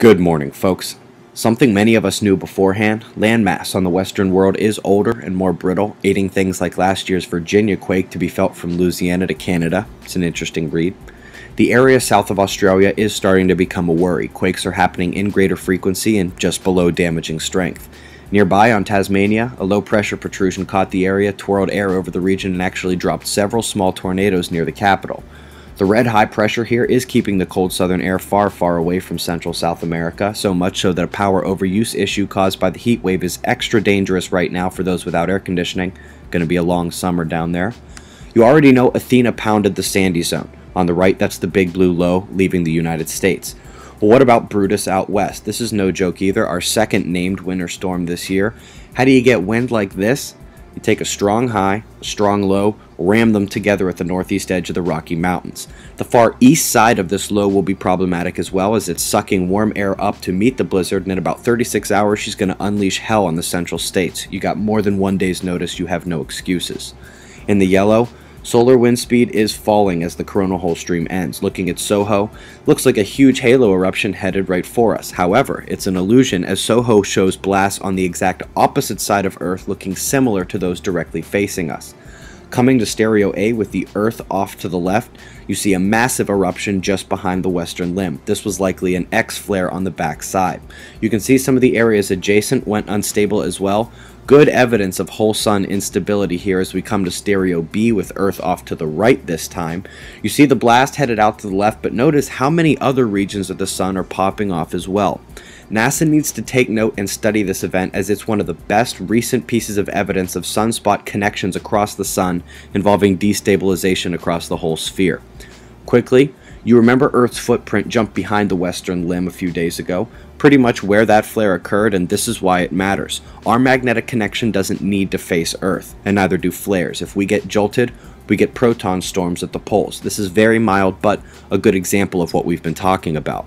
Good morning, folks. Something many of us knew beforehand, landmass on the western world is older and more brittle, aiding things like last year's Virginia quake to be felt from Louisiana to Canada. It's an interesting read. The area south of Australia is starting to become a worry. Quakes are happening in greater frequency and just below damaging strength. Nearby on Tasmania, a low-pressure protrusion caught the area, twirled air over the region, and actually dropped several small tornadoes near the capital. The red high pressure here is keeping the cold southern air far, far away from central South America, so much so that a power overuse issue caused by the heat wave is extra dangerous right now for those without air conditioning. Going to be a long summer down there. You already know Athena pounded the Sandy Zone. On the right, that's the big blue low leaving the United States. Well, what about Brutus out west? This is no joke either, our second named winter storm this year. How do you get wind like this? You take a strong high, a strong low, ram them together at the northeast edge of the Rocky Mountains. The far east side of this low will be problematic as well, as it's sucking warm air up to meet the blizzard, and in about 36 hours she's going to unleash hell on the central states. You got more than 1 day's notice, you have no excuses. In the yellow, solar wind speed is falling as the coronal hole stream ends. Looking at Soho, looks like a huge halo eruption headed right for us. However, it's an illusion, as Soho shows blasts on the exact opposite side of Earth looking similar to those directly facing us. Coming to stereo A with the Earth off to the left, you see a massive eruption just behind the western limb. This was likely an X flare on the back side. You can see some of the areas adjacent went unstable as well. Good evidence of whole sun instability here as we come to stereo B with Earth off to the right this time. You see the blast headed out to the left, but notice how many other regions of the sun are popping off as well. NASA needs to take note and study this event, as it's one of the best recent pieces of evidence of sunspot connections across the sun involving destabilization across the whole sphere. Quickly, you remember Earth's footprint jumped behind the western limb a few days ago, pretty much where that flare occurred, and this is why it matters. Our magnetic connection doesn't need to face Earth, and neither do flares. If we get jolted, we get proton storms at the poles. This is very mild, but a good example of what we've been talking about.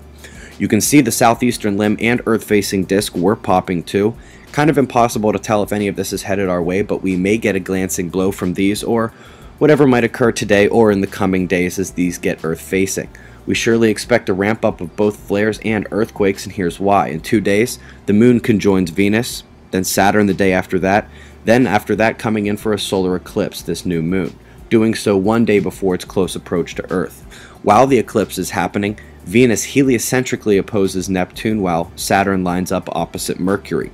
You can see the southeastern limb and Earth-facing disk were popping too. Kind of impossible to tell if any of this is headed our way, but we may get a glancing blow from these, or whatever might occur today or in the coming days as these get Earth-facing. We surely expect a ramp up of both flares and earthquakes, and here's why. In 2 days, the moon conjoins Venus, then Saturn the day after that, then after that coming in for a solar eclipse, this new moon, doing so 1 day before its close approach to Earth. While the eclipse is happening, Venus heliocentrically opposes Neptune while Saturn lines up opposite Mercury.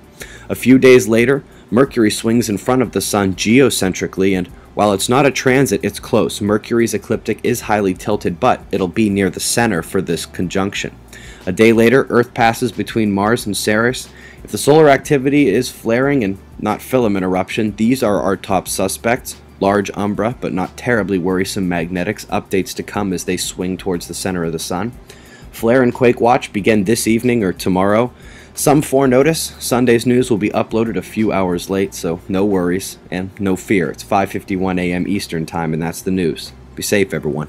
A few days later, Mercury swings in front of the Sun geocentrically, and while it's not a transit, it's close. Mercury's ecliptic is highly tilted, but it'll be near the center for this conjunction. A day later, Earth passes between Mars and Ceres. If the solar activity is flaring and not filament eruption, these are our top suspects. Large umbra, but not terribly worrisome magnetics. Updates to come as they swing towards the center of the Sun. Flare and Quake Watch begin this evening or tomorrow. Some forenotice. Sunday's news will be uploaded a few hours late, so no worries and no fear. It's 5:51 a.m. Eastern Time, and that's the news. Be safe, everyone.